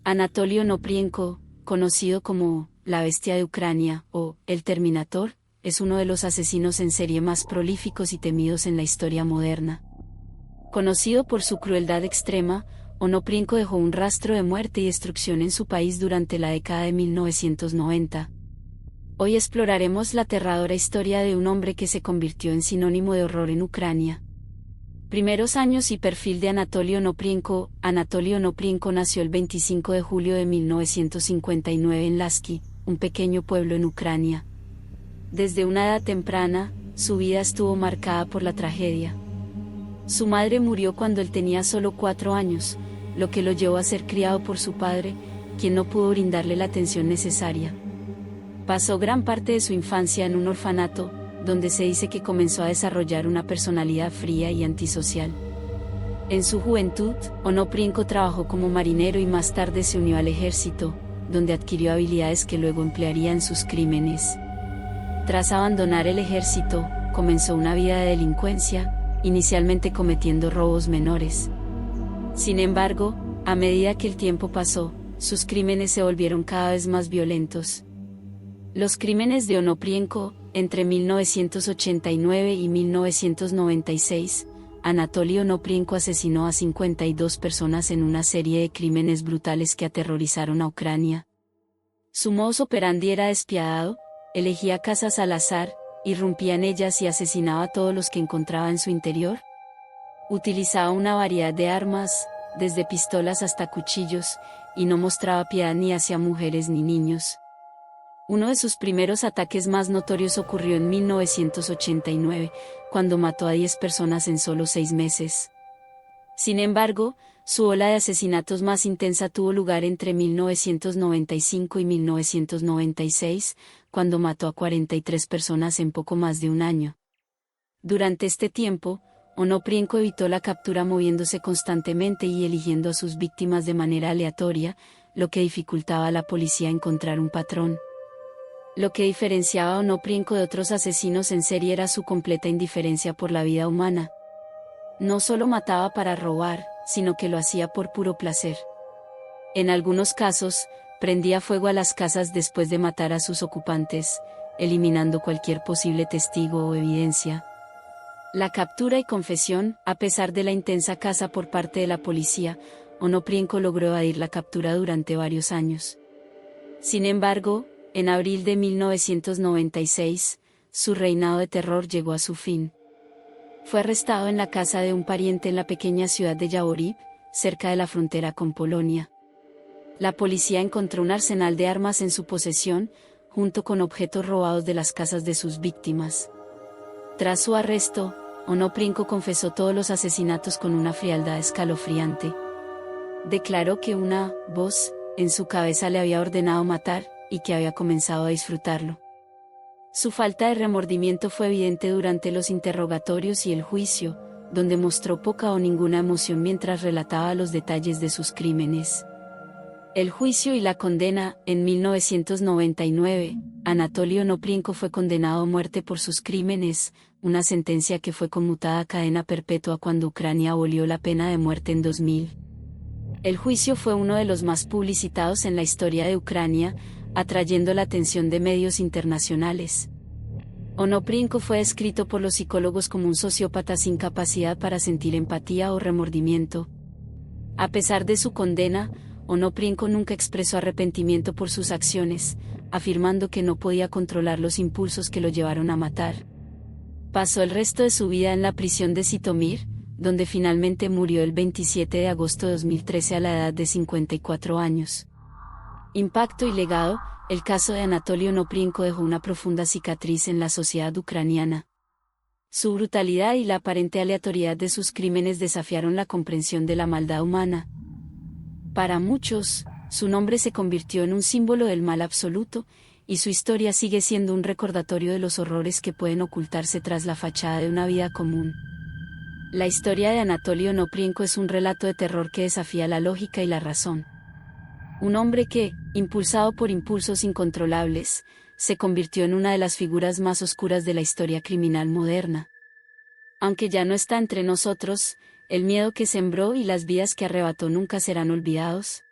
Anatoly Onoprienko, conocido como la bestia de Ucrania o el Terminator, es uno de los asesinos en serie más prolíficos y temidos en la historia moderna. Conocido por su crueldad extrema, Onoprienko dejó un rastro de muerte y destrucción en su país durante la década de 1990. Hoy exploraremos la aterradora historia de un hombre que se convirtió en sinónimo de horror en Ucrania. Primeros años y perfil de Anatoly Onoprienko. Anatoly Onoprienko nació el 25 de julio de 1959 en Lasky, un pequeño pueblo en Ucrania. Desde una edad temprana, su vida estuvo marcada por la tragedia. Su madre murió cuando él tenía solo 4 años, lo que lo llevó a ser criado por su padre, quien no pudo brindarle la atención necesaria. Pasó gran parte de su infancia en un orfanato, donde se dice que comenzó a desarrollar una personalidad fría y antisocial. En su juventud, Onoprienko trabajó como marinero y más tarde se unió al ejército, donde adquirió habilidades que luego emplearía en sus crímenes. Tras abandonar el ejército, comenzó una vida de delincuencia, inicialmente cometiendo robos menores. Sin embargo, a medida que el tiempo pasó, sus crímenes se volvieron cada vez más violentos. Los crímenes de Onoprienko. Entre 1989 y 1996, Anatoly Onoprienko asesinó a 52 personas en una serie de crímenes brutales que aterrorizaron a Ucrania. Su modus operandi era despiadado, elegía casas al azar, irrumpía en ellas y asesinaba a todos los que encontraba en su interior. Utilizaba una variedad de armas, desde pistolas hasta cuchillos, y no mostraba piedad ni hacia mujeres ni niños. Uno de sus primeros ataques más notorios ocurrió en 1989, cuando mató a 10 personas en solo 6 meses. Sin embargo, su ola de asesinatos más intensa tuvo lugar entre 1995 y 1996, cuando mató a 43 personas en poco más de un año. Durante este tiempo, Onoprienko evitó la captura moviéndose constantemente y eligiendo a sus víctimas de manera aleatoria, lo que dificultaba a la policía encontrar un patrón. Lo que diferenciaba a Onoprienko de otros asesinos en serie era su completa indiferencia por la vida humana. No solo mataba para robar, sino que lo hacía por puro placer. En algunos casos, prendía fuego a las casas después de matar a sus ocupantes, eliminando cualquier posible testigo o evidencia. La captura y confesión. A pesar de la intensa caza por parte de la policía, Onoprienko logró evadir la captura durante varios años. Sin embargo, en abril de 1996, su reinado de terror llegó a su fin. Fue arrestado en la casa de un pariente en la pequeña ciudad de Yavoriv, cerca de la frontera con Polonia. La policía encontró un arsenal de armas en su posesión, junto con objetos robados de las casas de sus víctimas. Tras su arresto, Onoprienko confesó todos los asesinatos con una frialdad escalofriante. Declaró que una voz en su cabeza le había ordenado matar, y que había comenzado a disfrutarlo. Su falta de remordimiento fue evidente durante los interrogatorios y el juicio, donde mostró poca o ninguna emoción mientras relataba los detalles de sus crímenes. El juicio y la condena. En 1999, Anatoly Onoprienko fue condenado a muerte por sus crímenes, una sentencia que fue conmutada a cadena perpetua cuando Ucrania abolió la pena de muerte en 2000. El juicio fue uno de los más publicitados en la historia de Ucrania, atrayendo la atención de medios internacionales. Onoprienko fue descrito por los psicólogos como un sociópata sin capacidad para sentir empatía o remordimiento. A pesar de su condena, Onoprienko nunca expresó arrepentimiento por sus acciones, afirmando que no podía controlar los impulsos que lo llevaron a matar. Pasó el resto de su vida en la prisión de Zitomir, donde finalmente murió el 27 de agosto de 2013 a la edad de 54 años. Impacto y legado. El caso de Anatoly Onoprienko dejó una profunda cicatriz en la sociedad ucraniana. Su brutalidad y la aparente aleatoriedad de sus crímenes desafiaron la comprensión de la maldad humana. Para muchos, su nombre se convirtió en un símbolo del mal absoluto, y su historia sigue siendo un recordatorio de los horrores que pueden ocultarse tras la fachada de una vida común. La historia de Anatoly Onoprienko es un relato de terror que desafía la lógica y la razón. Un hombre que, impulsado por impulsos incontrolables, se convirtió en una de las figuras más oscuras de la historia criminal moderna. Aunque ya no está entre nosotros, el miedo que sembró y las vidas que arrebató nunca serán olvidados.